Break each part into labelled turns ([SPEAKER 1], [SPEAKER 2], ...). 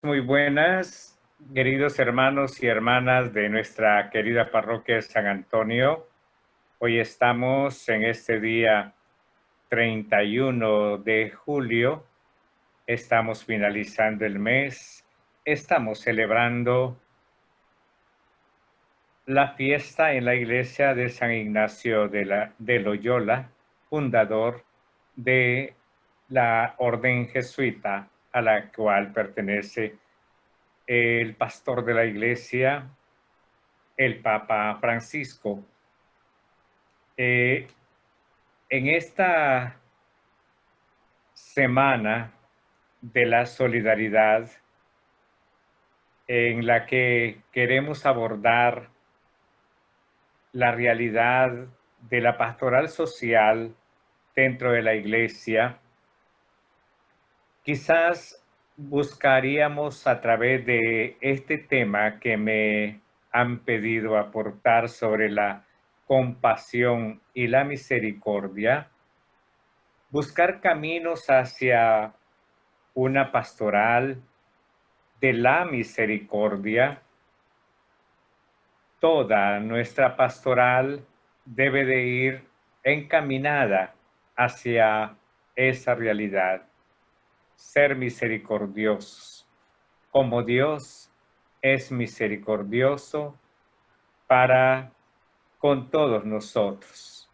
[SPEAKER 1] Muy buenas, queridos hermanos y hermanas de nuestra querida parroquia de San Antonio. Hoy estamos en este día 31 de julio. Estamos finalizando el mes. Estamos celebrando la fiesta en la iglesia de San Ignacio de Loyola, fundador de la orden jesuita a la cual pertenece el pastor de la iglesia, el Papa Francisco. En esta semana de la solidaridad, en la que queremos abordar la realidad de la pastoral social dentro de la iglesia, quizás buscaríamos a través de este tema que me han pedido aportar sobre la compasión y la misericordia, buscar caminos hacia una pastoral de la misericordia. Toda nuestra pastoral debe de ir encaminada hacia esa realidad, ser misericordiosos, como Dios es misericordioso para con todos nosotros.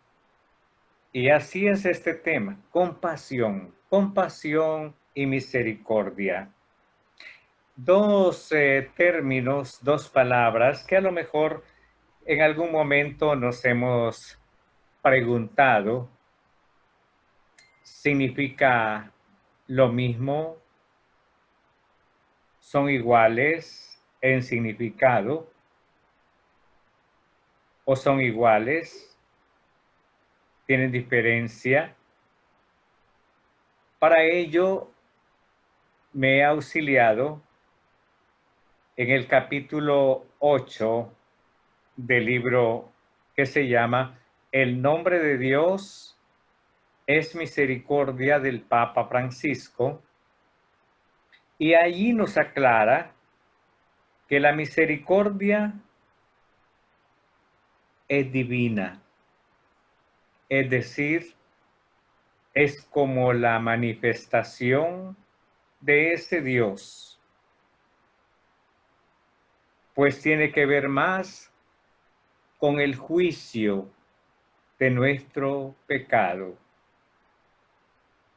[SPEAKER 1] Y así es este tema, compasión, compasión y misericordia. Dos términos, dos palabras que a lo mejor en algún momento nos hemos preguntado, ¿significa lo mismo? ¿Son iguales en significado? ¿O son iguales? ¿Tienen diferencia? Para ello me he auxiliado en el capítulo 8 del libro que se llama El nombre de Dios es misericordia, del Papa Francisco, y allí nos aclara que la misericordia es divina, es decir, es como la manifestación de ese Dios, pues tiene que ver más con el juicio de nuestro pecado.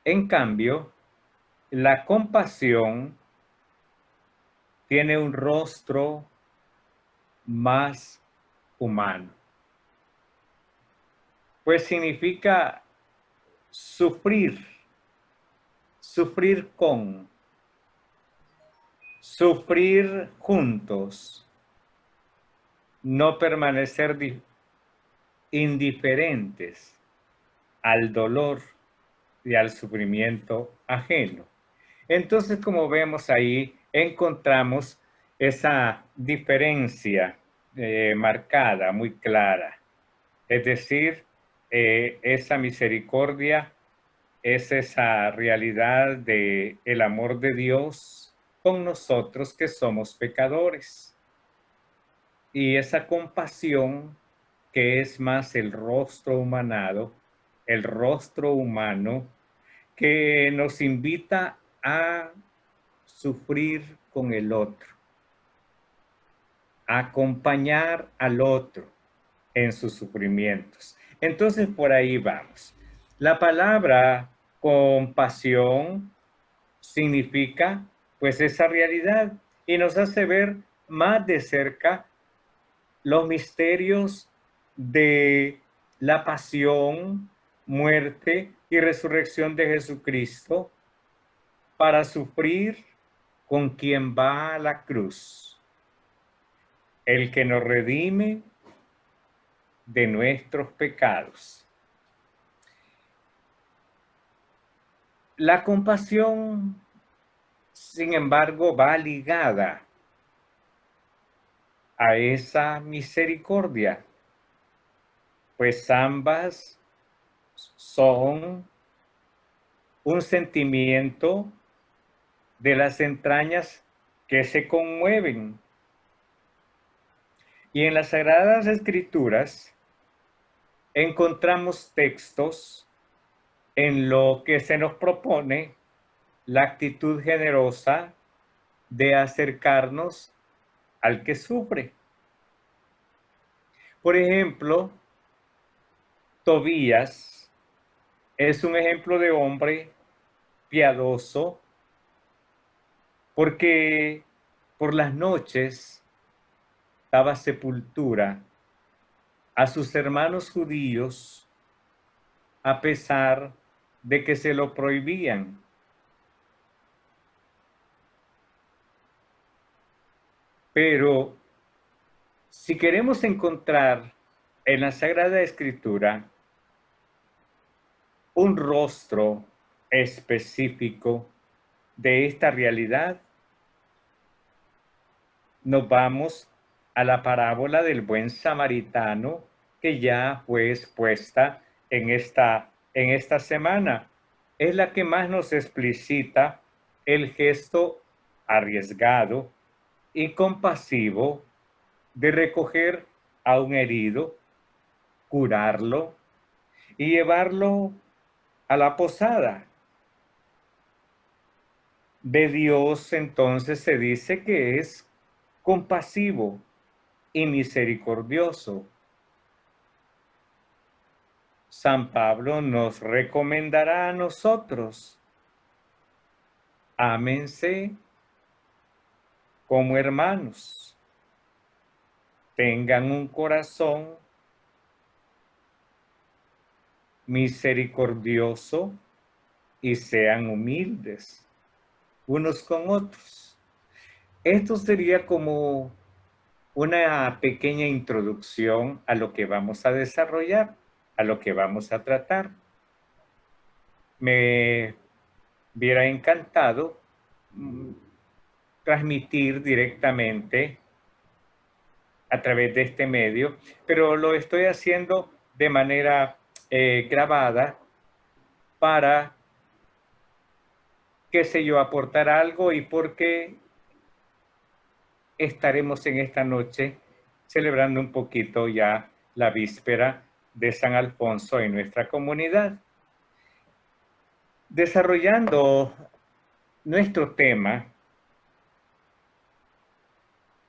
[SPEAKER 1] En cambio, la compasión tiene un rostro más humano, pues significa sufrir, sufrir con, sufrir juntos, no permanecer indiferentes al dolor y al sufrimiento ajeno. Entonces, como vemos ahí, encontramos esa diferencia marcada, muy clara. Es decir, esa misericordia es esa realidad de el amor de Dios con nosotros que somos pecadores. Y esa compasión que es más el rostro humanado, el rostro humano, que nos invita a sufrir con el otro, a acompañar al otro en sus sufrimientos. Entonces, por ahí vamos. La palabra compasión significa pues esa realidad y nos hace ver más de cerca los misterios de la pasión, muerte y resurrección de Jesucristo para sufrir con quien va a la cruz, el que nos redime de nuestros pecados. La compasión, sin embargo, va ligada a esa misericordia, pues ambas son un sentimiento de las entrañas que se conmueven. Y en las Sagradas Escrituras encontramos textos en lo que se nos propone la actitud generosa de acercarnos al que sufre. Por ejemplo, Tobías es un ejemplo de hombre piadoso porque por las noches daba sepultura a sus hermanos judíos a pesar de que se lo prohibían. Pero si queremos encontrar en la Sagrada Escritura un rostro específico de esta realidad, nos vamos a la parábola del buen samaritano que ya fue expuesta en esta semana. Es la que más nos explicita el gesto arriesgado y compasivo de recoger a un herido, curarlo y llevarlo a la posada. De Dios entonces se dice que es compasivo y misericordioso. San Pablo nos recomendará a nosotros: ámense como hermanos, tengan un corazón misericordioso y sean humildes unos con otros. Esto sería como una pequeña introducción a lo que vamos a desarrollar, a lo que vamos a tratar. Me hubiera encantado transmitir directamente a través de este medio, pero lo estoy haciendo de manera grabada para, qué sé yo, aportar algo y porque estaremos en esta noche celebrando un poquito ya la víspera de San Alfonso en nuestra comunidad. Desarrollando nuestro tema,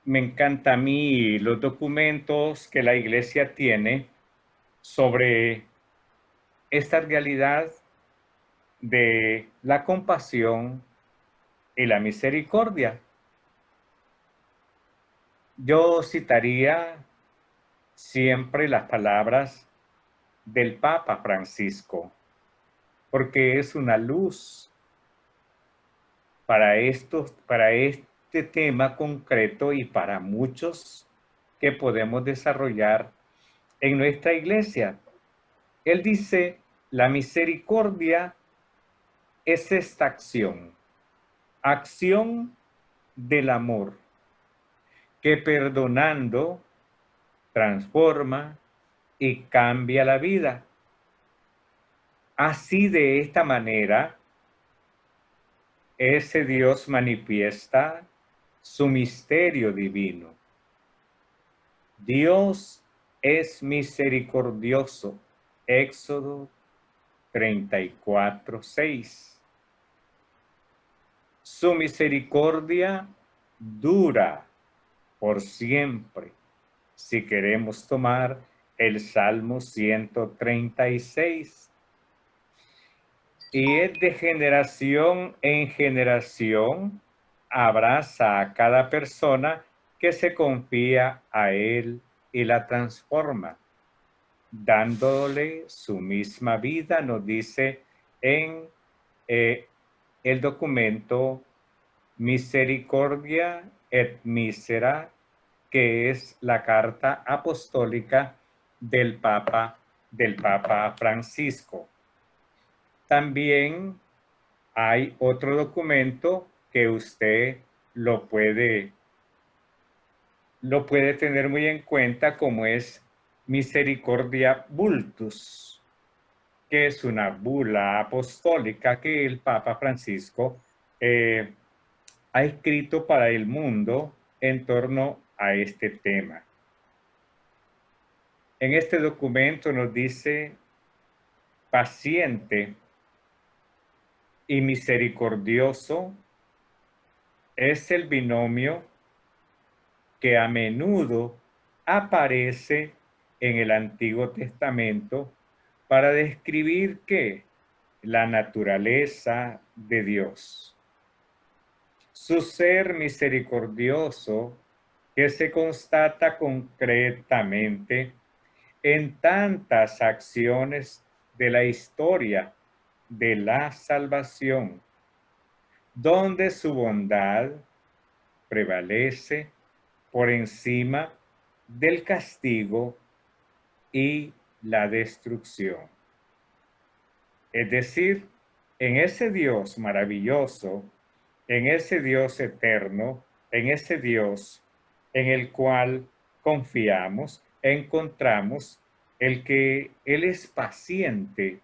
[SPEAKER 1] me encanta a mí los documentos que la Iglesia tiene sobre esta realidad de la compasión y la misericordia. Yo citaría siempre las palabras del Papa Francisco, porque es una luz para este tema concreto y para muchos que podemos desarrollar en nuestra iglesia. Él dice: la misericordia es esta acción del amor, que perdonando transforma y cambia la vida. Así, de esta manera, ese Dios manifiesta su misterio divino. Dios es misericordioso. Éxodo 34:6. Su misericordia dura por siempre. Si queremos tomar el Salmo 136. Y es de generación en generación, abraza a cada persona que se confía a Él y la transforma, dándole su misma vida, nos dice en el documento Misericordia et Misera, que es la carta apostólica del Papa Francisco. También hay otro documento que usted lo puede tener muy en cuenta, como es Misericordia Vultus, que es una bula apostólica que el Papa Francisco ha escrito para el mundo en torno a este tema. En este documento nos dice: paciente y misericordioso es el binomio que a menudo aparece en el Antiguo Testamento para describir ¿qué? La naturaleza de Dios. Su ser misericordioso que se constata concretamente en tantas acciones de la historia de la salvación, donde su bondad prevalece por encima del castigo y la destrucción. Es decir, en ese Dios maravilloso, en ese Dios eterno, en ese Dios en el cual confiamos, encontramos el que Él es paciente,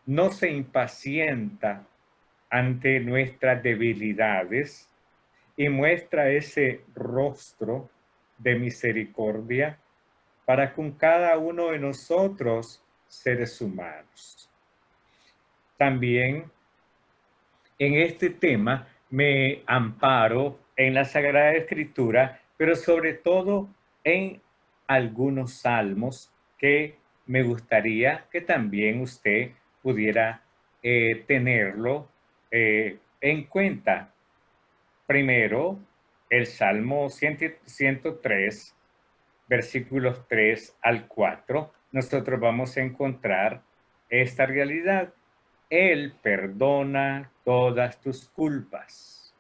[SPEAKER 1] no se impacienta ante nuestras debilidades y muestra ese rostro de misericordia para con cada uno de nosotros, seres humanos. También en este tema me amparo en la Sagrada Escritura, pero sobre todo en algunos salmos que me gustaría que también usted pudiera tenerlo en cuenta. Primero, el Salmo 103, versículos 3 al 4, nosotros vamos a encontrar esta realidad. Él perdona todas tus culpas.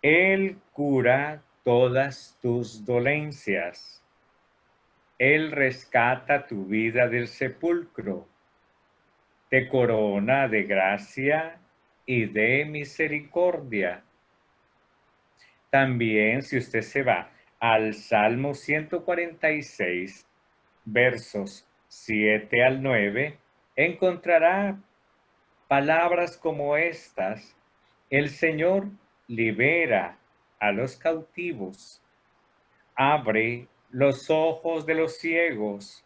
[SPEAKER 1] Él cura todas tus dolencias. Él rescata tu vida del sepulcro. Te corona de gracia y de misericordia. También, si usted se va al Salmo 146, versos 7 al 9, encontrará palabras como estas: el Señor libera a los cautivos, abre los ojos de los ciegos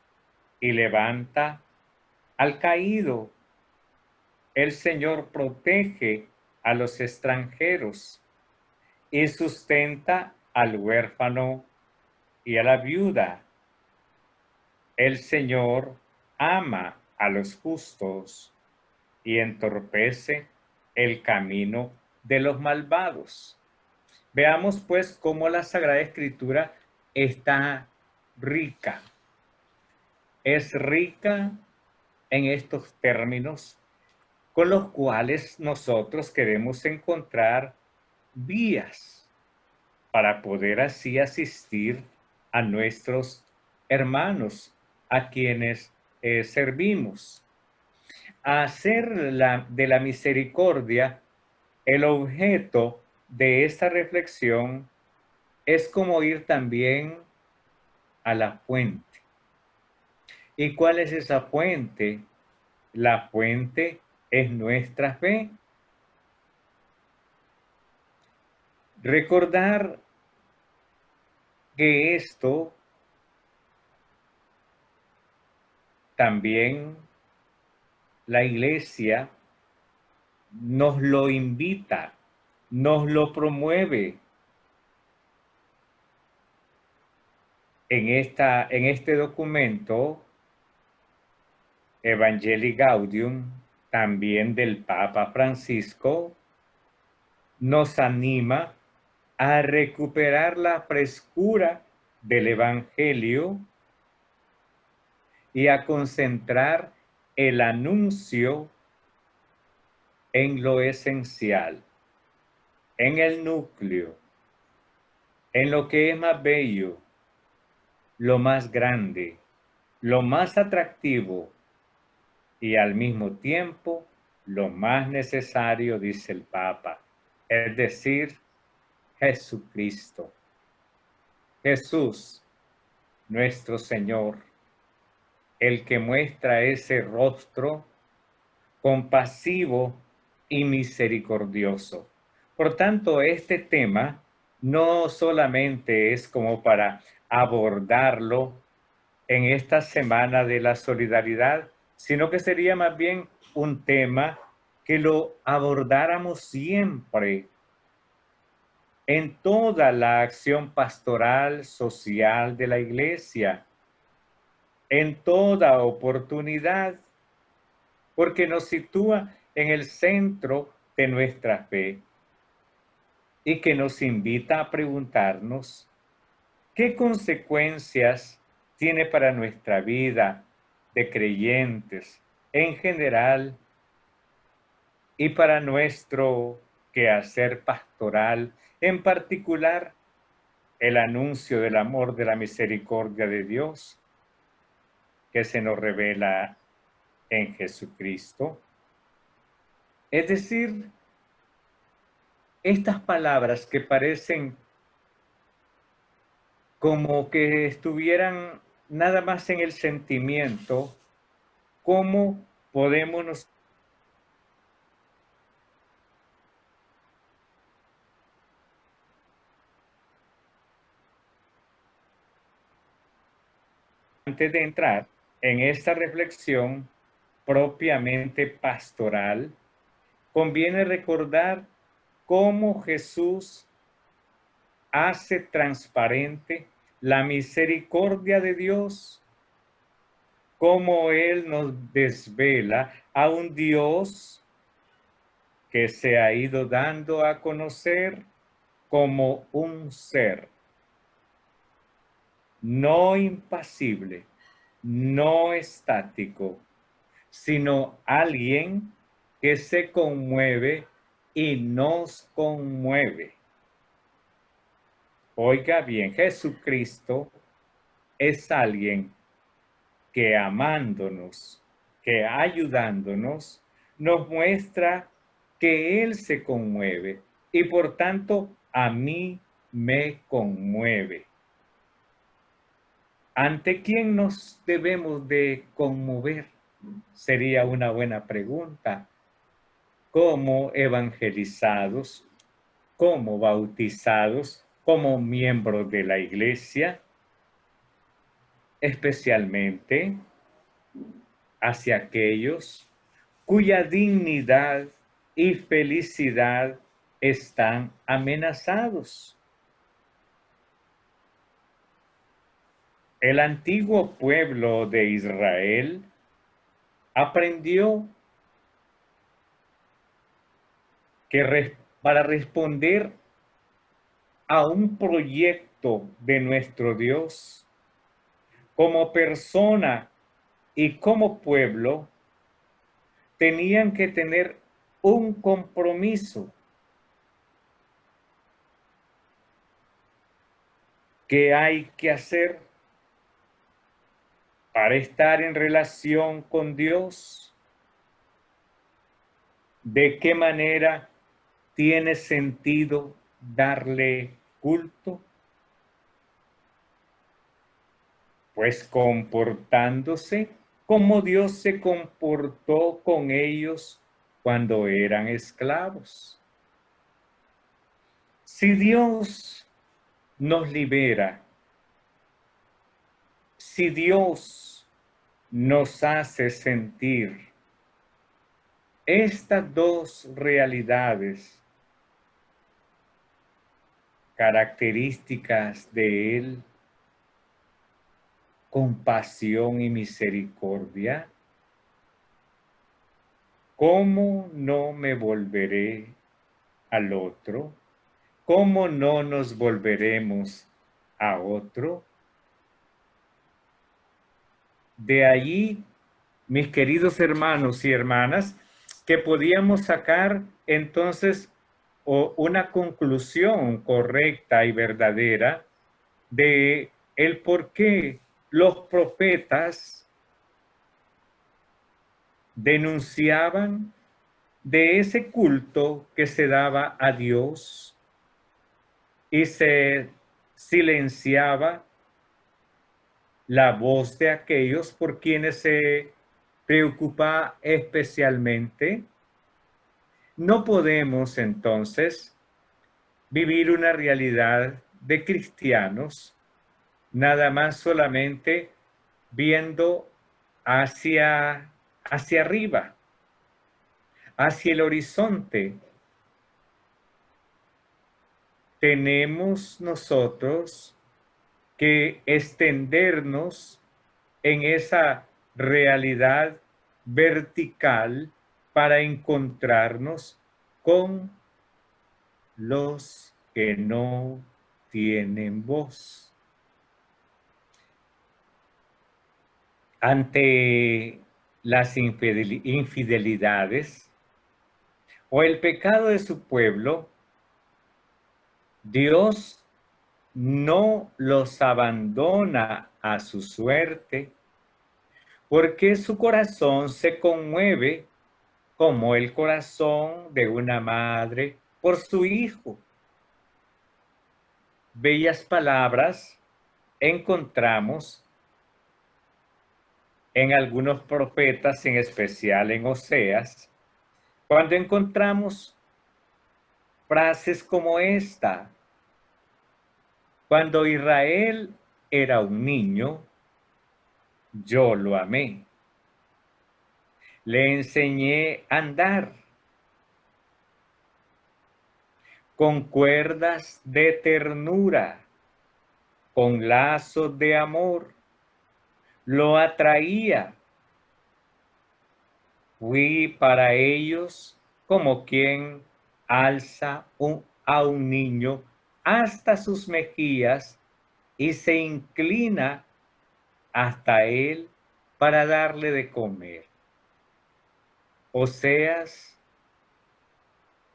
[SPEAKER 1] y levanta al caído. El Señor protege a los extranjeros y sustenta al huérfano y a la viuda. El Señor ama a los justos y entorpece el camino de los malvados. Veamos pues cómo la Sagrada Escritura está rica. Es rica en estos términos con los cuales nosotros queremos encontrar vías para poder así asistir a nuestros hermanos a quienes servimos. Hacer de la misericordia el objeto de esta reflexión es como ir también a la fuente. ¿Y cuál es esa fuente? La fuente es nuestra fe. Recordar que esto también la Iglesia nos lo invita, nos lo promueve. En este documento, Evangelii Gaudium, también del Papa Francisco, nos anima a recuperar la frescura del Evangelio y a concentrar el anuncio en lo esencial, en el núcleo, en lo que es más bello, lo más grande, lo más atractivo y al mismo tiempo lo más necesario, dice el Papa, es decir, Jesucristo. Jesús, nuestro Señor, el que muestra ese rostro compasivo y misericordioso. Por tanto, este tema no solamente es como para abordarlo en esta semana de la solidaridad, sino que sería más bien un tema que lo abordáramos siempre en toda la acción pastoral social de la iglesia, en toda oportunidad, porque nos sitúa en el centro de nuestra fe y que nos invita a preguntarnos qué consecuencias tiene para nuestra vida de creyentes en general y para nuestro quehacer pastoral, en particular el anuncio del amor, de la misericordia de Dios que se nos revela en Jesucristo. Es decir, estas palabras que parecen como que estuvieran nada más en el sentimiento, ¿cómo podemos nosotros antes de entrar en esta reflexión propiamente pastoral, conviene recordar cómo Jesús hace transparente la misericordia de Dios, cómo Él nos desvela a un Dios que se ha ido dando a conocer como un ser no impasible, no estático, sino alguien que se conmueve y nos conmueve. Oiga bien, Jesucristo es alguien que amándonos, que ayudándonos, nos muestra que Él se conmueve y por tanto a mí me conmueve. ¿Ante quién nos debemos de conmover? Sería una buena pregunta. Como evangelizados, como bautizados, como miembros de la iglesia, especialmente hacia aquellos cuya dignidad y felicidad están amenazados. El antiguo pueblo de Israel aprendió que para responder a un proyecto de nuestro Dios, como persona y como pueblo, tenían que tener un compromiso. ¿Qué hay que hacer para estar en relación con Dios? ¿De qué manera tiene sentido darle culto? Pues comportándose como Dios se comportó con ellos cuando eran esclavos. Si Dios nos libera, si Dios nos hace sentir estas dos realidades características de Él, compasión y misericordia, ¿cómo no me volveré al otro? ¿Cómo no nos volveremos a otro? De allí, mis queridos hermanos y hermanas, que podíamos sacar entonces una conclusión correcta y verdadera de el por qué los profetas denunciaban de ese culto que se daba a Dios y se silenciaba la voz de aquellos por quienes se preocupa especialmente. No podemos entonces vivir una realidad de cristianos, nada más solamente viendo hacia arriba, hacia el horizonte. Tenemos nosotros que extendernos en esa realidad vertical para encontrarnos con los que no tienen voz. Ante las infidelidades o el pecado de su pueblo, Dios no los abandona a su suerte, porque su corazón se conmueve como el corazón de una madre por su hijo. Bellas palabras encontramos en algunos profetas, en especial en Oseas, cuando encontramos frases como esta: cuando Israel era un niño, yo lo amé. Le enseñé a andar con cuerdas de ternura, con lazos de amor. Lo atraía. Fui para ellos como quien alza a un niño hasta sus mejillas y se inclina hasta él para darle de comer. Oseas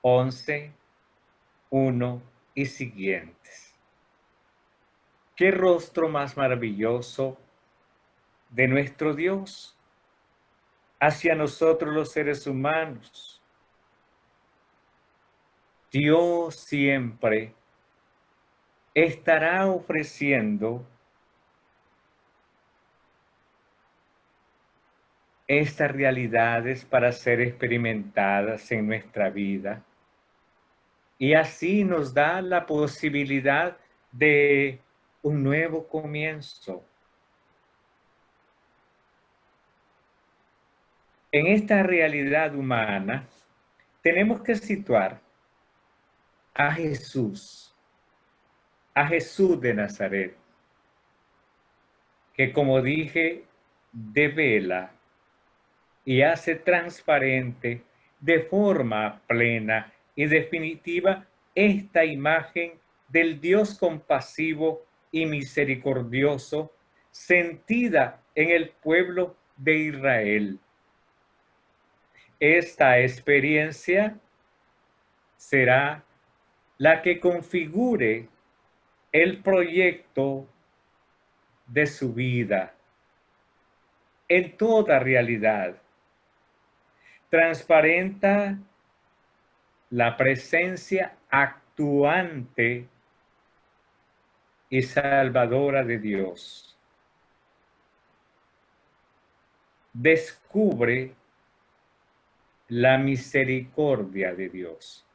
[SPEAKER 1] 11, 1 y siguientes. Qué rostro más maravilloso de nuestro Dios hacia nosotros los seres humanos. Dios siempre estará ofreciendo estas realidades para ser experimentadas en nuestra vida, y así nos da la posibilidad de un nuevo comienzo. En esta realidad humana tenemos que situar a Jesús de Nazaret, que, como dije, devela y hace transparente de forma plena y definitiva esta imagen del Dios compasivo y misericordioso sentida en el pueblo de Israel. Esta experiencia será la que configure el proyecto de su vida en toda realidad. Transparenta la presencia actuante y salvadora de Dios. Descubre la misericordia de Dios.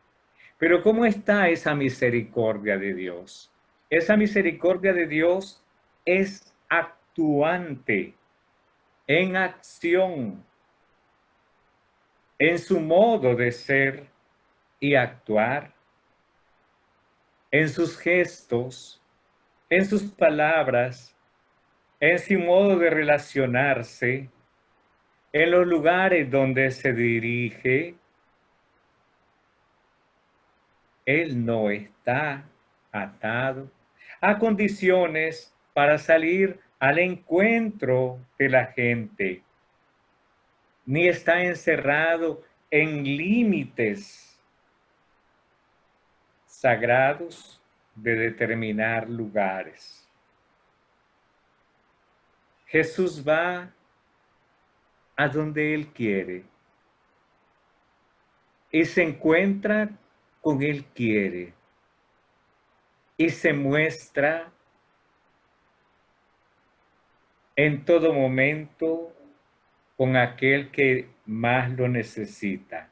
[SPEAKER 1] Pero ¿cómo está esa misericordia de Dios? Esa misericordia de Dios es actuante, en acción, en su modo de ser y actuar, en sus gestos, en sus palabras, en su modo de relacionarse, en los lugares donde se dirige. Él no está atado a condiciones para salir al encuentro de la gente, ni está encerrado en límites sagrados de determinar lugares. Jesús va a donde Él quiere y se encuentra con Él quiere y se muestra en todo momento con aquel que más lo necesita.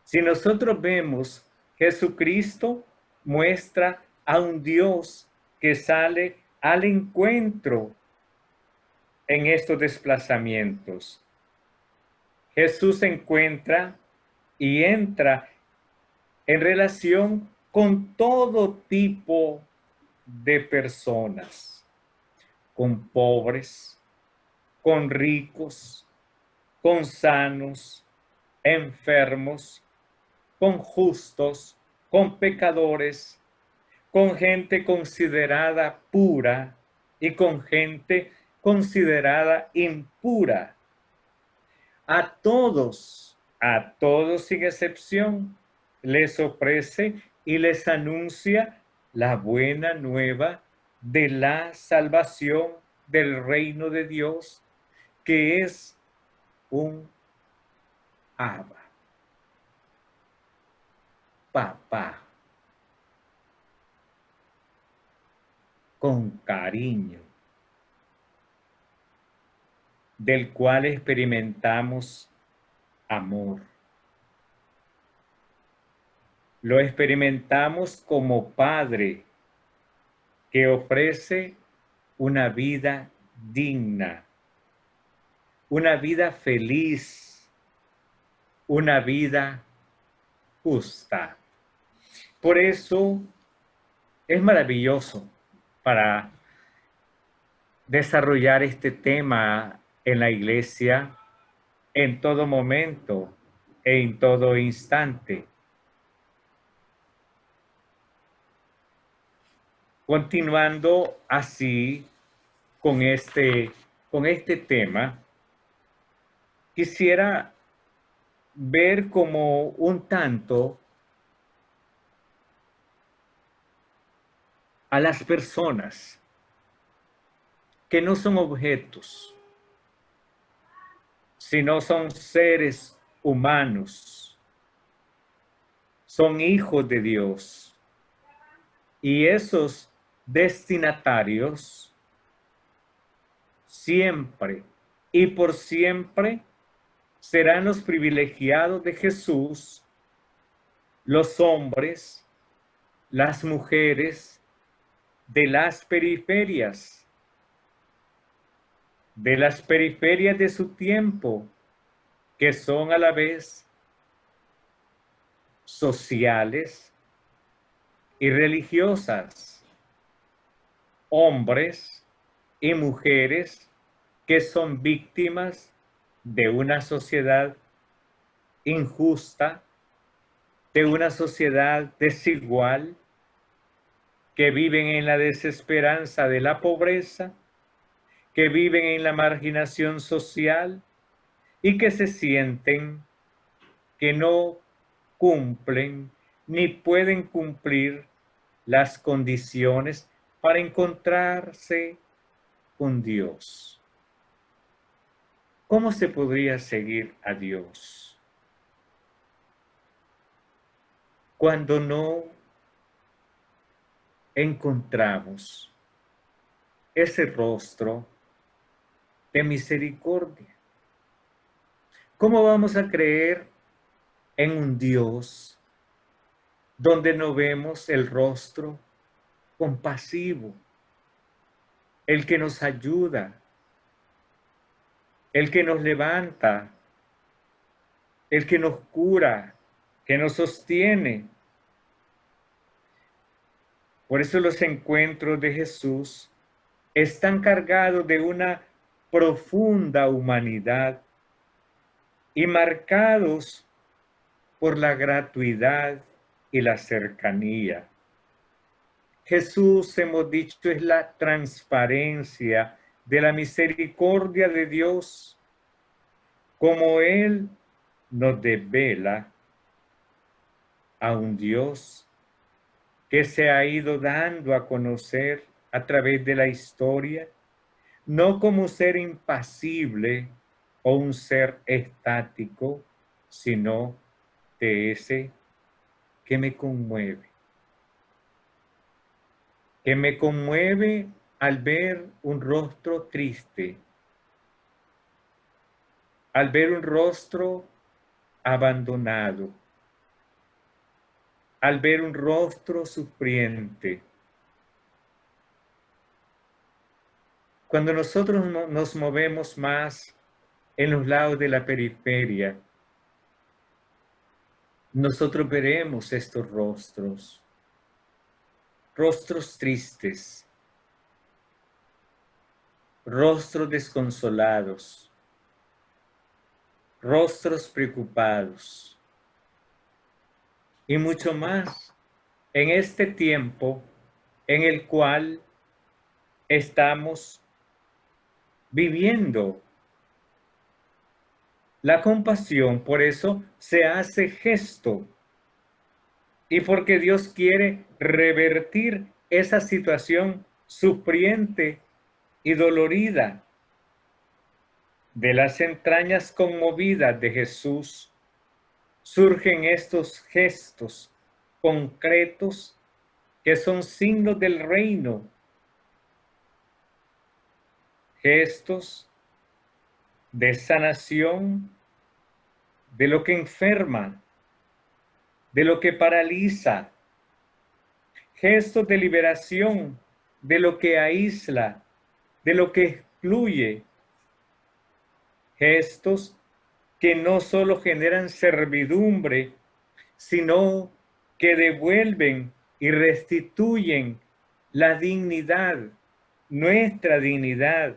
[SPEAKER 1] Si nosotros vemos Jesucristo muestra a un Dios que sale al encuentro en estos desplazamientos. Jesús encuentra y entra en relación con todo tipo de personas, con pobres, con ricos, con sanos, enfermos, con justos, con pecadores, con gente considerada pura y con gente considerada impura. A todos sin excepción, les ofrece y les anuncia la buena nueva de la salvación del reino de Dios, que es un Abba, papá, con cariño, del cual experimentamos amor. Lo experimentamos como Padre que ofrece una vida digna, una vida feliz, una vida justa. Por eso es maravilloso para desarrollar este tema en la iglesia en todo momento e en todo instante. Continuando así con este tema, quisiera ver como un tanto a las personas que no son objetos, sino son seres humanos, son hijos de Dios. Y esos destinatarios siempre y por siempre serán los privilegiados de Jesús, los hombres, las mujeres de las periferias de su tiempo, que son a la vez sociales y religiosas, hombres y mujeres que son víctimas de una sociedad injusta, de una sociedad desigual, que viven en la desesperanza de la pobreza, que viven en la marginación social y que se sienten que no cumplen ni pueden cumplir las condiciones para encontrarse con Dios. ¿Cómo se podría seguir a Dios cuando no encontramos ese rostro de misericordia? ¿Cómo vamos a creer en un Dios donde no vemos el rostro compasivo, el que nos ayuda, el que nos levanta, el que nos cura, que nos sostiene? Por eso los encuentros de Jesús están cargados de una profunda humanidad y marcados por la gratuidad y la cercanía. Jesús, hemos dicho, es la transparencia de la misericordia de Dios, como Él nos devela a un Dios que se ha ido dando a conocer a través de la historia, no como un ser impasible o un ser estático, sino de ese que me conmueve al ver un rostro triste, al ver un rostro abandonado, al ver un rostro sufriente. Cuando nosotros nos movemos más en los lados de la periferia, nosotros veremos estos rostros, rostros tristes, rostros desconsolados, rostros preocupados y mucho más en este tiempo en el cual estamos viviendo. La compasión, por eso, se hace gesto y porque Dios quiere revertir esa situación sufriente y dolorida. De las entrañas conmovidas de Jesús surgen estos gestos concretos que son signos del reino, gestos de sanación de lo que enferma, de lo que paraliza, gestos de liberación de lo que aísla, de lo que excluye, gestos que no solo generan servidumbre, sino que devuelven y restituyen la dignidad, nuestra dignidad,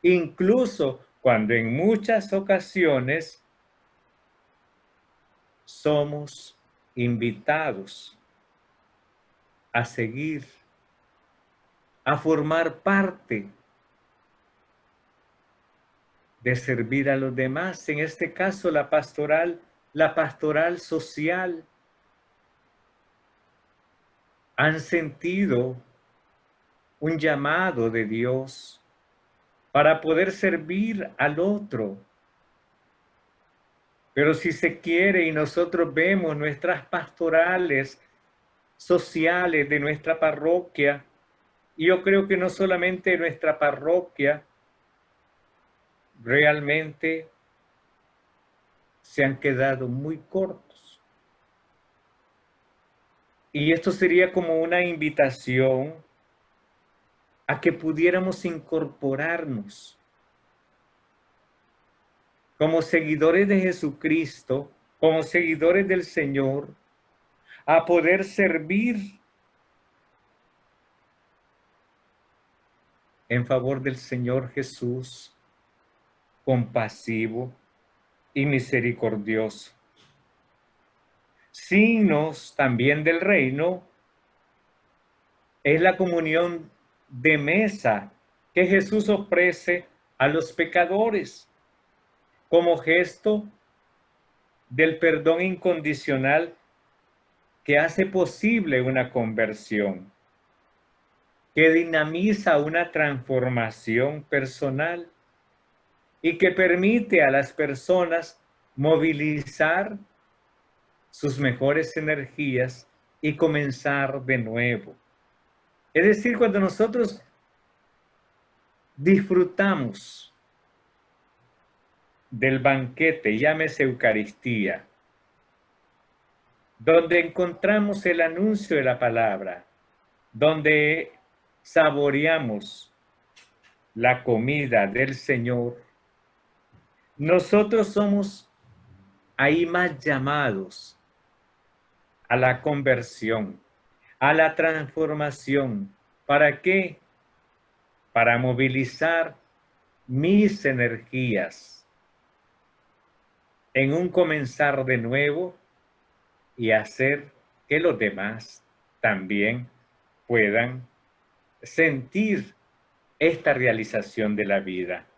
[SPEAKER 1] incluso cuando en muchas ocasiones somos invitados a seguir, a formar parte de servir a los demás, en este caso la pastoral social. Han sentido un llamado de Dios para poder servir al otro. Pero si se quiere y nosotros vemos nuestras pastorales sociales de nuestra parroquia, y yo creo que no solamente nuestra parroquia, realmente se han quedado muy cortos. Y esto sería como una invitación a que pudiéramos incorporarnos como seguidores de Jesucristo, como seguidores del Señor, a poder servir en favor del Señor Jesús, compasivo y misericordioso. Signos también del reino es la comunión de mesa que Jesús ofrece a los pecadores como gesto del perdón incondicional que hace posible una conversión, que dinamiza una transformación personal y que permite a las personas movilizar sus mejores energías y comenzar de nuevo. Es decir, cuando nosotros disfrutamos del banquete, llámese Eucaristía, donde encontramos el anuncio de la palabra, donde saboreamos la comida del Señor, nosotros somos ahí más llamados a la conversión, a la transformación. ¿Para qué? Para movilizar mis energías en un comenzar de nuevo y hacer que los demás también puedan sentir esta realización de la vida.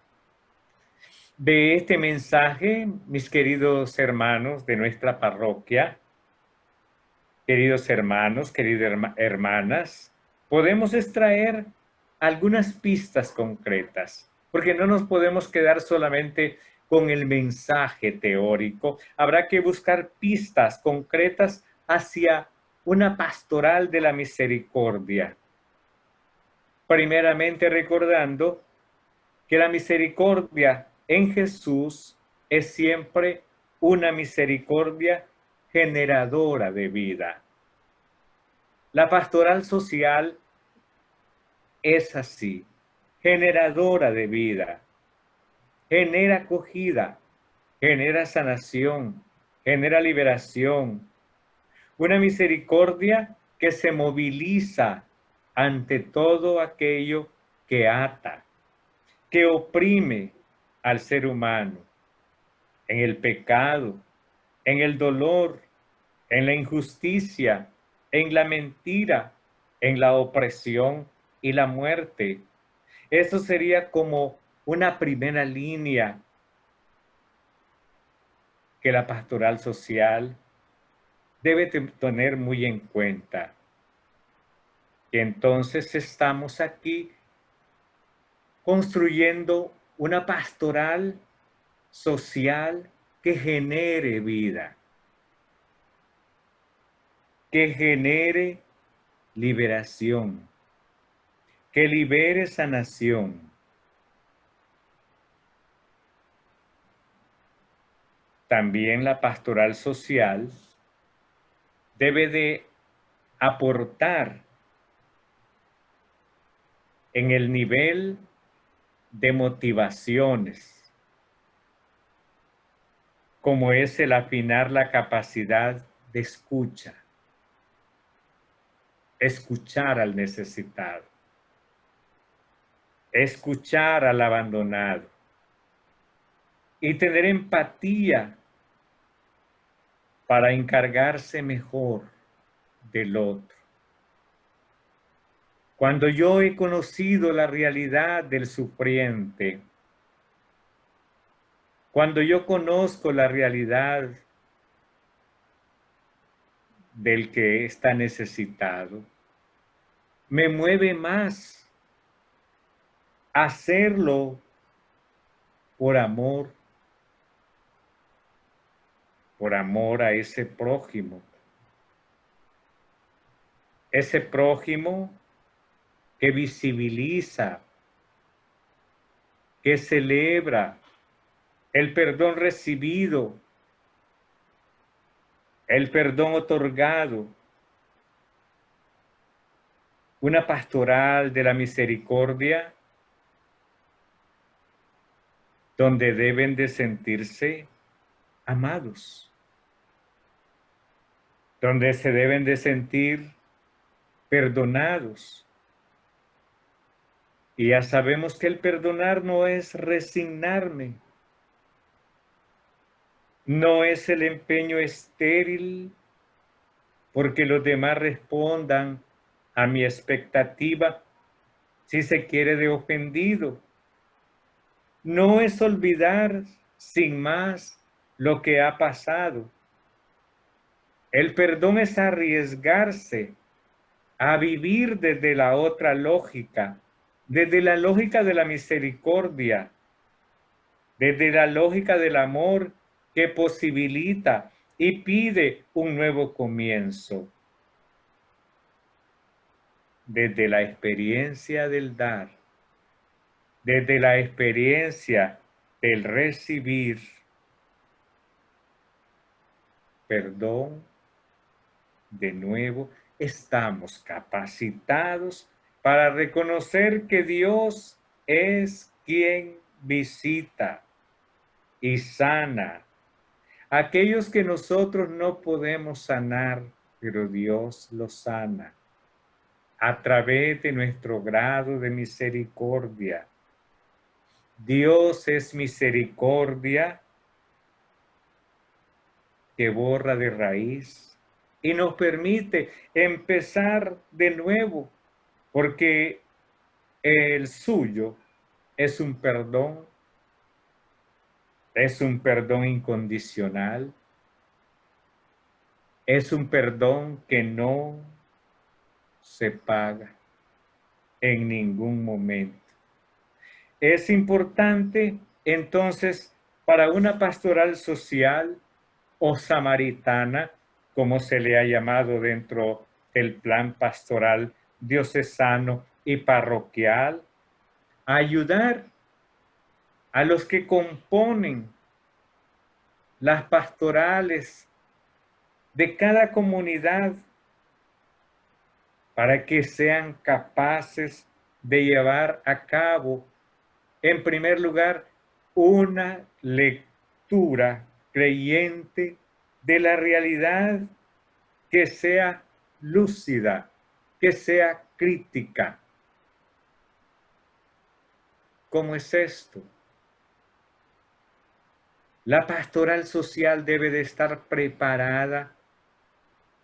[SPEAKER 1] De este mensaje, mis queridos hermanos de nuestra parroquia, queridos hermanos, queridas hermanas, podemos extraer algunas pistas concretas, porque no nos podemos quedar solamente con el mensaje teórico. Habrá que buscar pistas concretas hacia una pastoral de la misericordia. Primeramente recordando que la misericordia en Jesús es siempre una misericordia generadora de vida. La pastoral social es así, generadora de vida, genera acogida, genera sanación, genera liberación, una misericordia que se moviliza ante todo aquello que ata, que oprime al ser humano en el pecado, en el dolor, en la injusticia, en la mentira, en la opresión y la muerte. Eso sería como una primera línea que la pastoral social debe tener muy en cuenta. Que entonces estamos aquí construyendo una pastoral social que genere vida, que genere liberación, que libere sanación. También la pastoral social debe de aportar en el nivel de motivaciones, como es el afinar la capacidad de escucha, escuchar al necesitado, escuchar al abandonado y tener empatía para encargarse mejor del otro. Cuando yo he conocido la realidad del sufriente, cuando yo conozco la realidad del que está necesitado, me mueve más hacerlo por amor a ese prójimo que visibiliza, que celebra el perdón recibido, el perdón otorgado, una pastoral de la misericordia donde deben de sentirse amados, donde se deben de sentir perdonados. Y ya sabemos que el perdonar no es resignarme, no es el empeño estéril porque los demás respondan a mi expectativa, si se quiere, de ofendido. No es olvidar sin más lo que ha pasado. El perdón es arriesgarse a vivir desde la otra lógica, desde la lógica de la misericordia, desde la lógica del amor que posibilita y pide un nuevo comienzo. Desde la experiencia del dar, desde la experiencia del recibir perdón, de nuevo estamos capacitados para reconocer que Dios es quien visita y sana aquellos que nosotros no podemos sanar, pero Dios los sana a través de nuestro grado de misericordia. Dios es misericordia que borra de raíz y nos permite empezar de nuevo, porque el suyo es un perdón incondicional, es un perdón que no se paga en ningún momento. Es importante entonces para una pastoral social o samaritana, como se le ha llamado dentro del plan pastoral diocesano y parroquial, ayudar a los que componen las pastorales de cada comunidad para que sean capaces de llevar a cabo, en primer lugar, una lectura creyente de la realidad que sea lúcida, que sea crítica. ¿Cómo es esto? La pastoral social debe de estar preparada,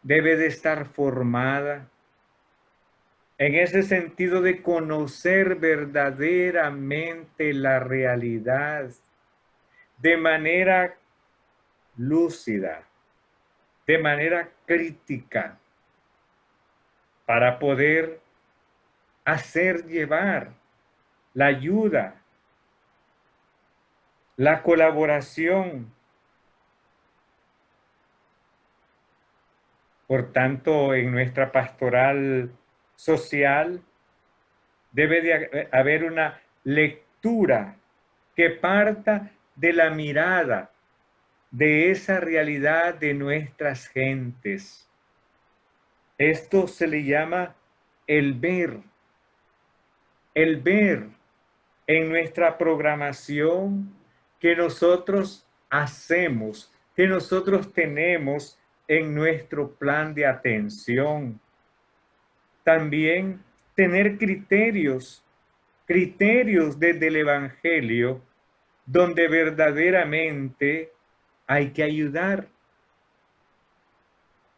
[SPEAKER 1] debe de estar formada, en ese sentido de conocer verdaderamente la realidad de manera lúcida, de manera crítica, para poder hacer llevar la ayuda, la colaboración. Por tanto, en nuestra pastoral social debe de haber una lectura que parta de la mirada de esa realidad de nuestras gentes. Esto se le llama el ver en nuestra programación que nosotros hacemos, que nosotros tenemos en nuestro plan de atención. También tener criterios desde el Evangelio donde verdaderamente hay que ayudar.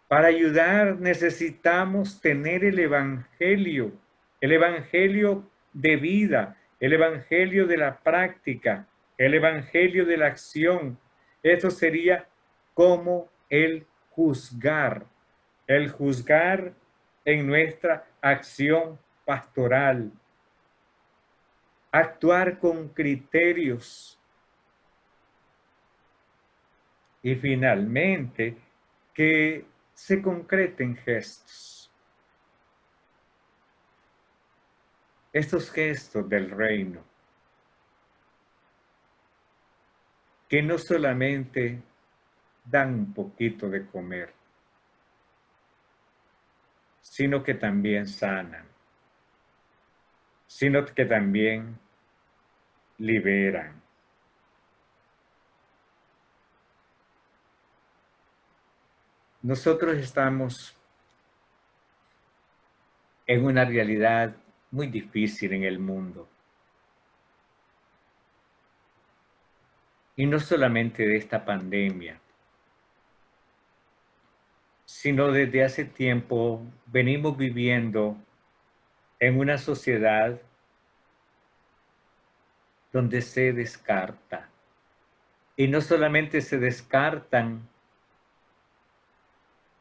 [SPEAKER 1] Para ayudar necesitamos tener el Evangelio de vida, el Evangelio de la práctica, el Evangelio de la acción. Eso sería como el juzgar en nuestra acción pastoral. Actuar con criterios. Y finalmente, que se concreten gestos. Estos gestos del reino, que no solamente dan un poquito de comer, sino que también sanan, sino que también liberan. Nosotros estamos en una realidad muy difícil en el mundo. Y no solamente de esta pandemia, sino desde hace tiempo venimos viviendo en una sociedad donde se descarta. Y no solamente se descartan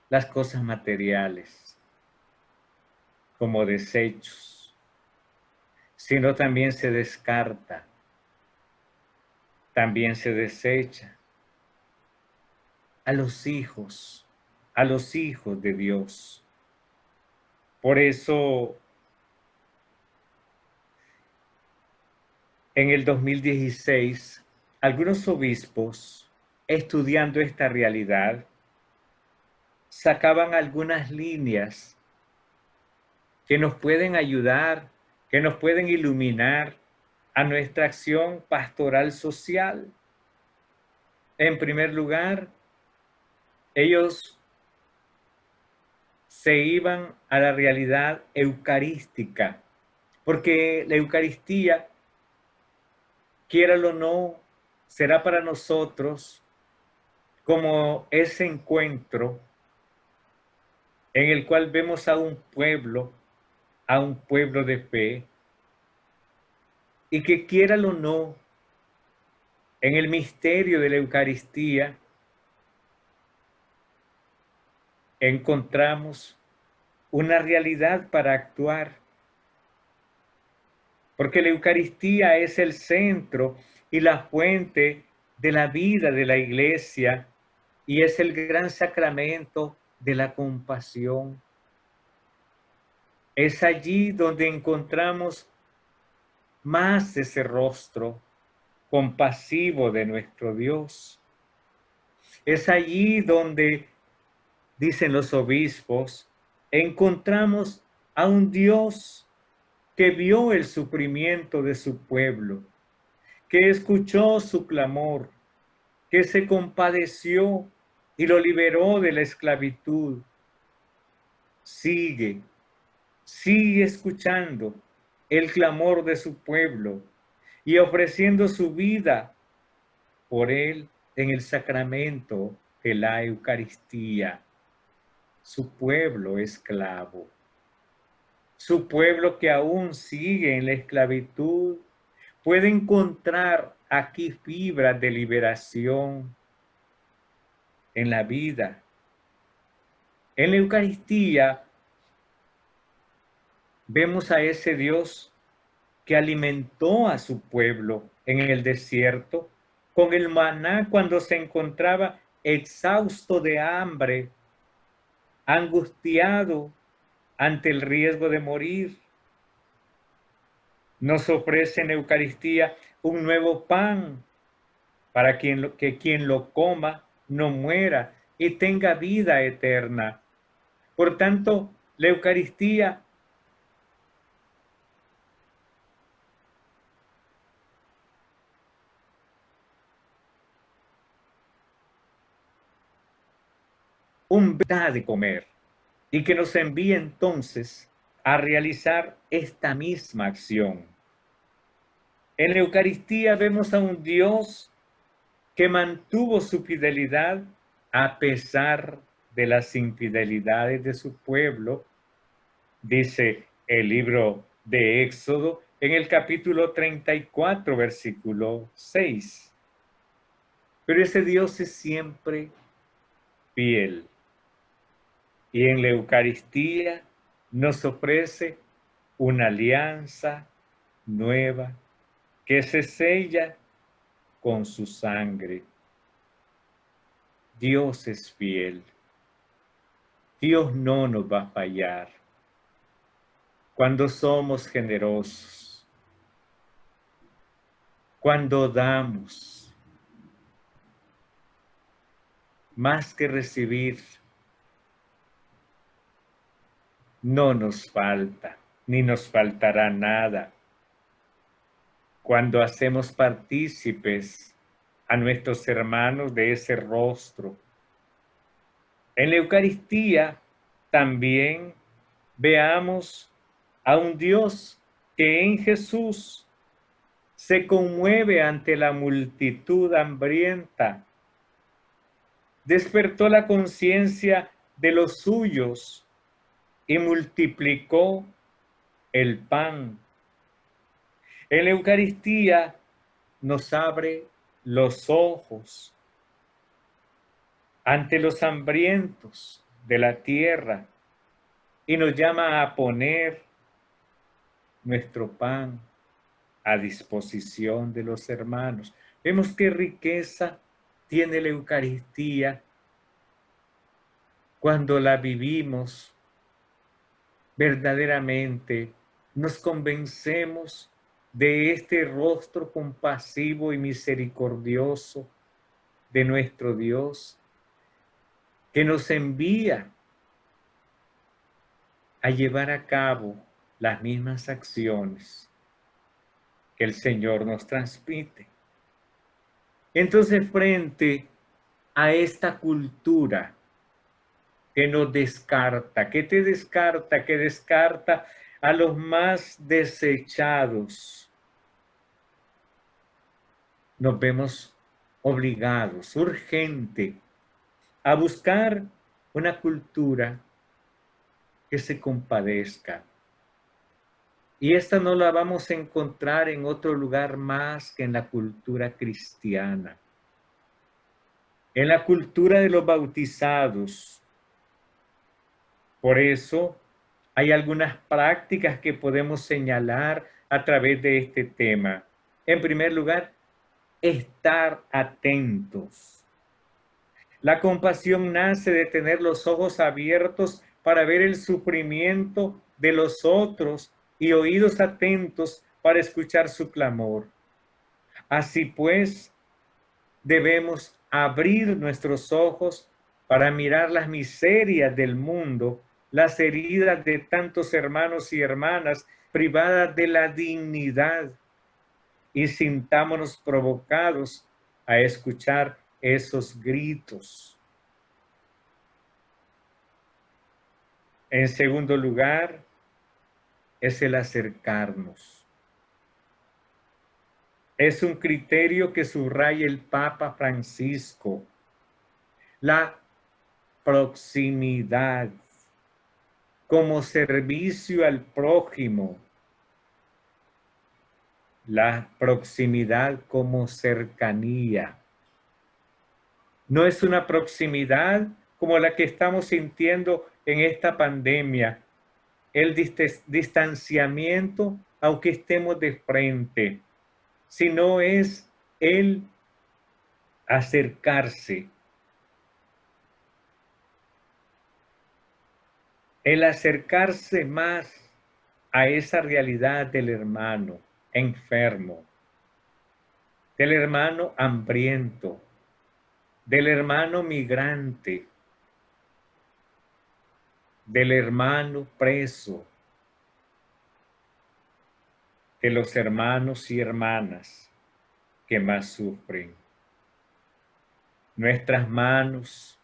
[SPEAKER 1] las cosas materiales como desechos, sino también se descarta, también se desecha a los hijos de Dios. Por eso, en el 2016, algunos obispos, estudiando esta realidad, sacaban algunas líneas que nos pueden ayudar, que nos pueden iluminar a nuestra acción pastoral social. En primer lugar, ellos se iban a la realidad eucarística, porque la Eucaristía, quiéralo o no, será para nosotros como ese encuentro en el cual vemos a un pueblo de fe, y que quiéralo o no, en el misterio de la Eucaristía encontramos una realidad para actuar, porque la Eucaristía es el centro y la fuente de la vida de la Iglesia y es el gran sacramento de la compasión. Es allí donde encontramos más ese rostro compasivo de nuestro Dios. Es allí donde dicen los obispos, encontramos a un Dios que vio el sufrimiento de su pueblo, que escuchó su clamor, que se compadeció y lo liberó de la esclavitud. Sigue escuchando el clamor de su pueblo y ofreciendo su vida por él en el sacramento de la Eucaristía. Su pueblo esclavo, su pueblo que aún sigue en la esclavitud, puede encontrar aquí fibras de liberación en la vida. En la Eucaristía vemos a ese Dios que alimentó a su pueblo en el desierto con el maná cuando se encontraba exhausto de hambre, angustiado ante el riesgo de morir. Nos ofrece en Eucaristía un nuevo pan para que quien lo coma no muera y tenga vida eterna. Por tanto, la Eucaristía un verdad de comer y que nos envíe entonces a realizar esta misma acción. En la Eucaristía vemos a un Dios que mantuvo su fidelidad a pesar de las infidelidades de su pueblo, dice el libro de Éxodo en el capítulo 34, versículo 6. Pero ese Dios es siempre fiel. Y en la Eucaristía nos ofrece una alianza nueva que se sella con su sangre. Dios es fiel. Dios no nos va a fallar. Cuando somos generosos, cuando damos, más que recibir, no nos falta, ni nos faltará nada. Cuando hacemos partícipes a nuestros hermanos de ese rostro. En la Eucaristía también veamos a un Dios que en Jesús se conmueve ante la multitud hambrienta. Despertó la conciencia de los suyos y multiplicó el pan. En la Eucaristía nos abre los ojos ante los hambrientos de la tierra y nos llama a poner nuestro pan a disposición de los hermanos. Vemos qué riqueza tiene la Eucaristía cuando la vivimos verdaderamente. Nos convencemos de este rostro compasivo y misericordioso de nuestro Dios, que nos envía a llevar a cabo las mismas acciones que el Señor nos transmite. Entonces, frente a esta cultura que nos descarta, que te descarta, que descarta a los más desechados, nos vemos obligados, urgente, a buscar una cultura que se compadezca. Y esta no la vamos a encontrar en otro lugar más que en la cultura cristiana. En la cultura de los bautizados. Por eso hay algunas prácticas que podemos señalar a través de este tema. En primer lugar, estar atentos. La compasión nace de tener los ojos abiertos para ver el sufrimiento de los otros y oídos atentos para escuchar su clamor. Así pues, debemos abrir nuestros ojos para mirar las miserias del mundo, las heridas de tantos hermanos y hermanas privadas de la dignidad, y sintámonos provocados a escuchar esos gritos. En segundo lugar, es el acercarnos. Es un criterio que subraya el Papa Francisco. La proximidad como servicio al prójimo. La proximidad como cercanía. No es una proximidad como la que estamos sintiendo en esta pandemia, el distanciamiento, aunque estemos de frente, sino es el acercarse, más a esa realidad del hermano enfermo, del hermano hambriento, del hermano migrante, del hermano preso, de los hermanos y hermanas que más sufren. Nuestras manos,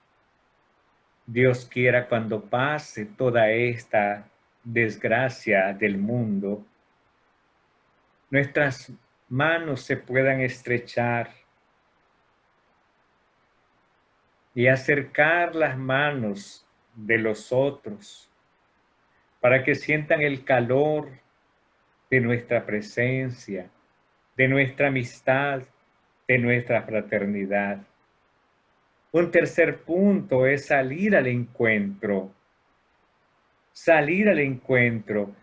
[SPEAKER 1] Dios quiera, cuando pase toda esta desgracia del mundo, nuestras manos se puedan estrechar y acercar las manos de los otros para que sientan el calor de nuestra presencia, de nuestra amistad, de nuestra fraternidad. Un tercer punto es salir al encuentro. Salir al encuentro.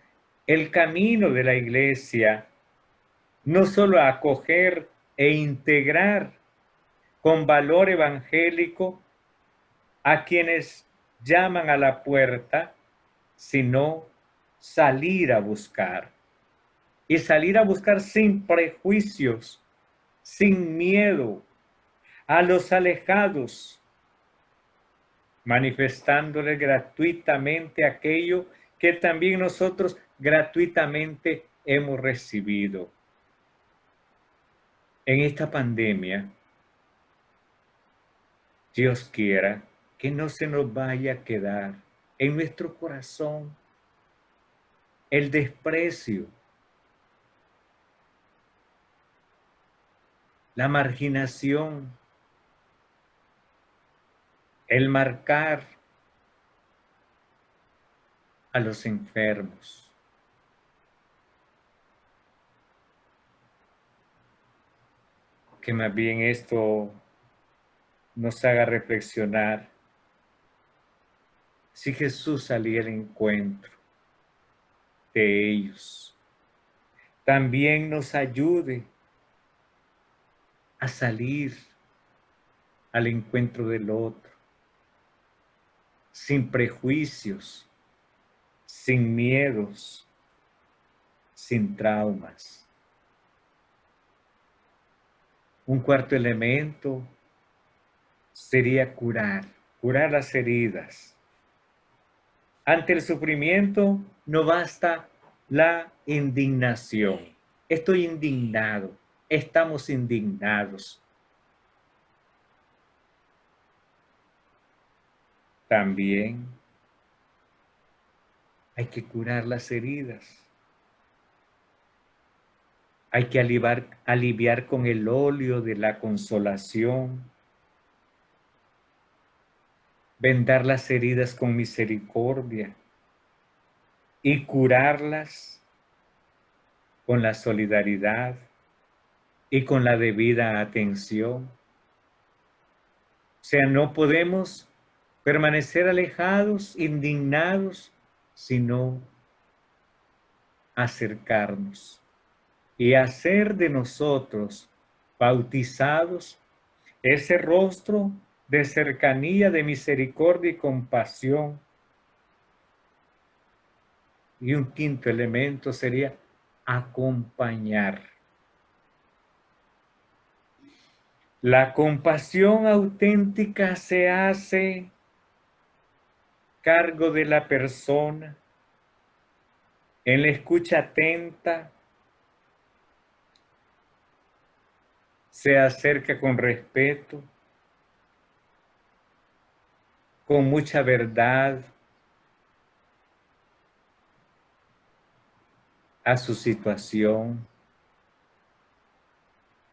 [SPEAKER 1] El camino de la iglesia, no solo acoger e integrar con valor evangélico a quienes llaman a la puerta, sino salir a buscar. Y salir a buscar sin prejuicios, sin miedo, a los alejados, manifestándole gratuitamente aquello que también nosotros gratuitamente hemos recibido. En esta pandemia, Dios quiera que no se nos vaya a quedar en nuestro corazón el desprecio, la marginación, el marcar a los enfermos. Que más bien esto nos haga reflexionar si Jesús salía al encuentro de ellos. También nos ayude a salir al encuentro del otro, sin prejuicios, sin miedos, sin traumas. Un cuarto elemento sería curar las heridas. Ante el sufrimiento no basta la indignación. Estoy indignado, estamos indignados. También hay que curar las heridas. Hay que aliviar con el óleo de la consolación, vendar las heridas con misericordia y curarlas con la solidaridad y con la debida atención. O sea, no podemos permanecer alejados, indignados, sino acercarnos y hacer de nosotros, bautizados, ese rostro de cercanía, de misericordia y compasión. Y un quinto elemento sería acompañar. La compasión auténtica se hace cargo de la persona en la escucha atenta, se acerca con respeto, con mucha verdad a su situación,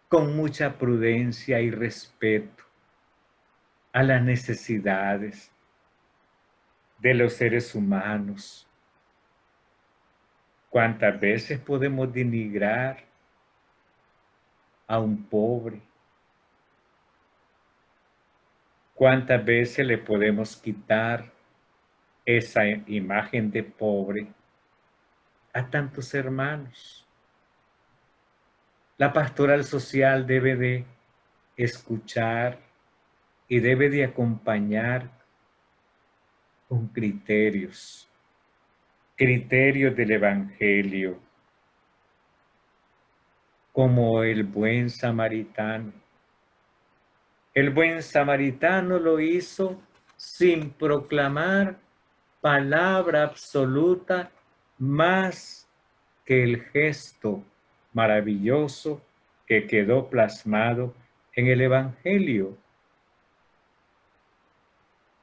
[SPEAKER 1] con mucha prudencia y respeto a las necesidades de los seres humanos. ¿Cuántas veces podemos denigrar a un pobre? ¿Cuántas veces le podemos quitar esa imagen de pobre a tantos hermanos? La pastoral social debe de escuchar y debe de acompañar con criterios del Evangelio, como el buen samaritano. El buen samaritano lo hizo sin proclamar palabra absoluta más que el gesto maravilloso que quedó plasmado en el Evangelio.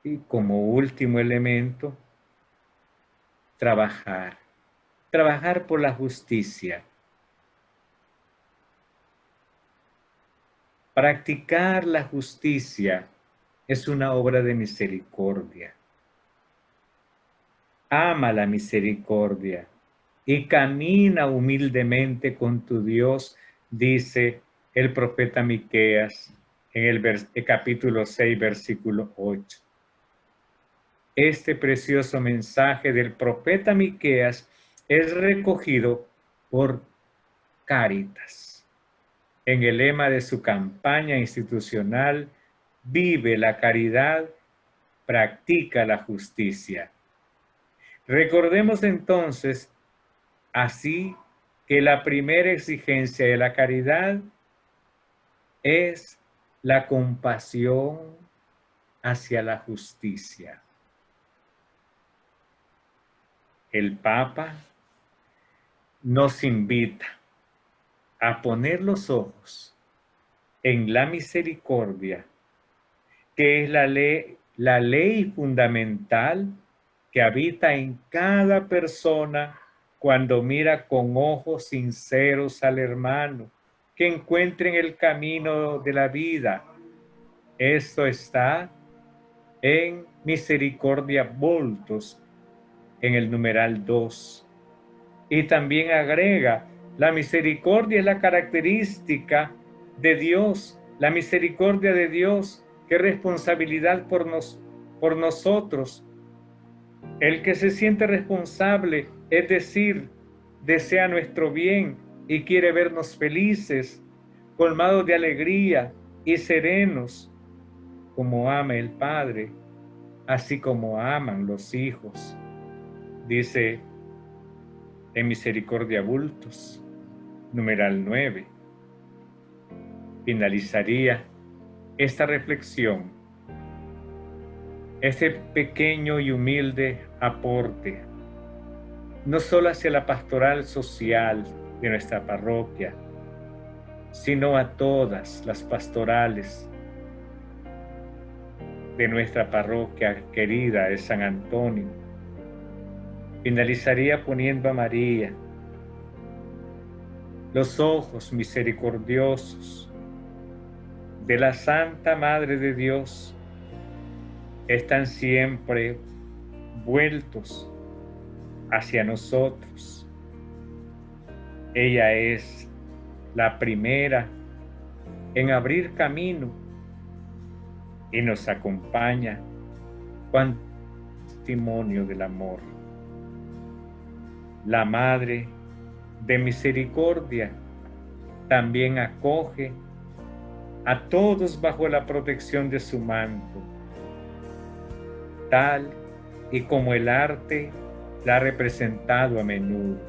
[SPEAKER 1] Y como último elemento, trabajar por la justicia. Practicar la justicia es una obra de misericordia. Ama la misericordia y camina humildemente con tu Dios, dice el profeta Miqueas en el capítulo 6, versículo 8. Este precioso mensaje del profeta Miqueas es recogido por Cáritas en el lema de su campaña institucional: vive la caridad, practica la justicia. Recordemos entonces así que la primera exigencia de la caridad es la compasión hacia la justicia. El Papa nos invita a poner los ojos en la misericordia, que es la ley fundamental que habita en cada persona cuando mira con ojos sinceros al hermano, que encuentren el camino de la vida. Esto está en Misericordia Vultus, en el numeral 2. Y también agrega: la misericordia es la característica de Dios, la misericordia de Dios, qué responsabilidad por nosotros. El que se siente responsable, es decir, desea nuestro bien y quiere vernos felices, colmados de alegría y serenos, como ama el Padre, así como aman los hijos. Dice en Misericordia Vultus, numeral 9. Finalizaría esta reflexión, este pequeño y humilde aporte, no solo hacia la pastoral social de nuestra parroquia, sino a todas las pastorales de nuestra parroquia querida de San Antonio. Finalizaría poniendo a María. Los ojos misericordiosos de la Santa Madre de Dios están siempre vueltos hacia nosotros. Ella es la primera en abrir camino y nos acompaña con testimonio del amor. La Madre de Misericordia también acoge a todos bajo la protección de su manto, tal y como el arte la ha representado a menudo.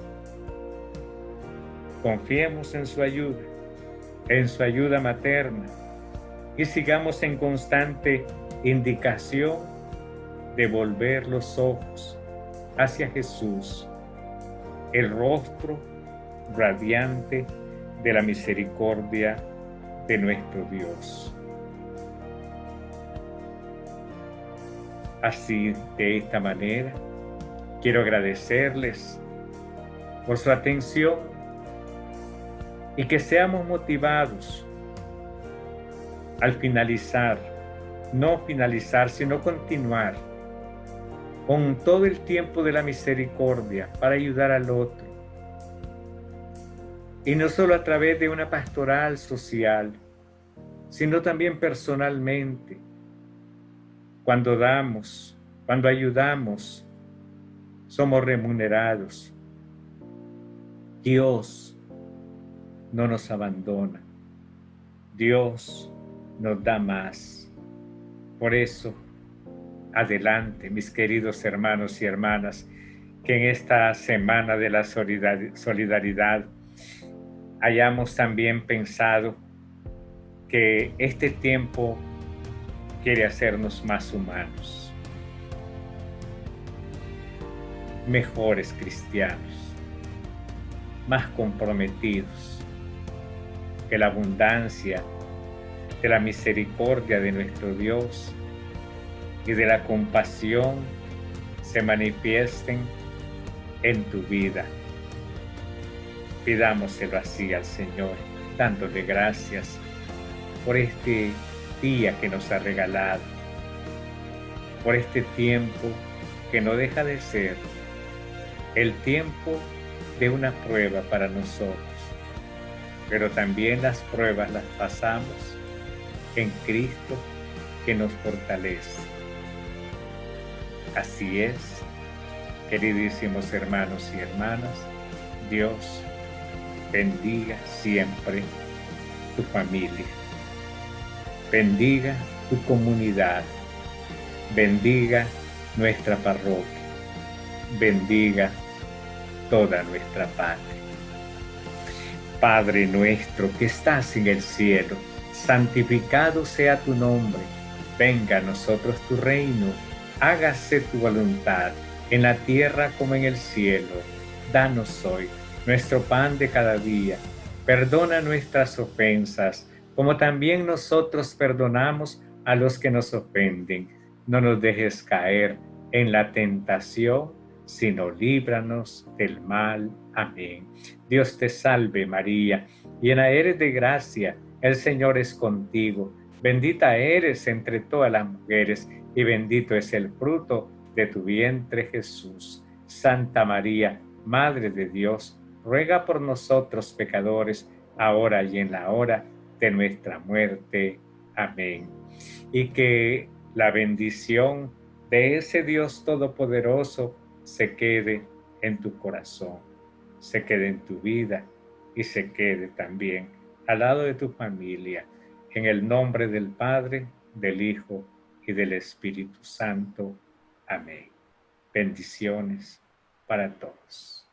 [SPEAKER 1] Confiemos en su ayuda materna, y sigamos en constante indicación de volver los ojos hacia Jesús, el rostro radiante de la misericordia de nuestro Dios. Así, de esta manera, quiero agradecerles por su atención y que seamos motivados al finalizar, no finalizar, sino continuar con todo el tiempo de la misericordia para ayudar al otro. Y no solo a través de una pastoral social, sino también personalmente. Cuando damos, cuando ayudamos, somos remunerados. Dios no nos abandona. Dios nos da más. Por eso, adelante, mis queridos hermanos y hermanas, que en esta semana de la solidaridad hayamos también pensado que este tiempo quiere hacernos más humanos, mejores cristianos, más comprometidos, que la abundancia de la misericordia de nuestro Dios y de la compasión se manifiesten en tu vida. Pidámoselo así al Señor, dándole gracias por este día que nos ha regalado, por este tiempo que no deja de ser el tiempo de una prueba para nosotros, pero también las pruebas las pasamos en Cristo que nos fortalece. Así es, queridísimos hermanos y hermanas, Dios bendiga siempre tu familia, bendiga tu comunidad, bendiga nuestra parroquia, bendiga toda nuestra patria. Padre nuestro que estás en el cielo, santificado sea tu nombre, venga a nosotros tu reino, hágase tu voluntad, en la tierra como en el cielo. Danos hoy nuestro pan de cada día, perdona nuestras ofensas, como también nosotros perdonamos a los que nos ofenden. No nos dejes caer en la tentación, sino líbranos del mal. Amén. Dios te salve María, llena eres de gracia, el Señor es contigo. Bendita eres entre todas las mujeres, y bendito es el fruto de tu vientre Jesús. Santa María, Madre de Dios, ruega por nosotros pecadores, ahora y en la hora de nuestra muerte. Amén. Y que la bendición de ese Dios todopoderoso se quede en tu corazón, se quede en tu vida y se quede también al lado de tu familia. En el nombre del Padre, del Hijo y del Espíritu Santo. Amén. Bendiciones para todos.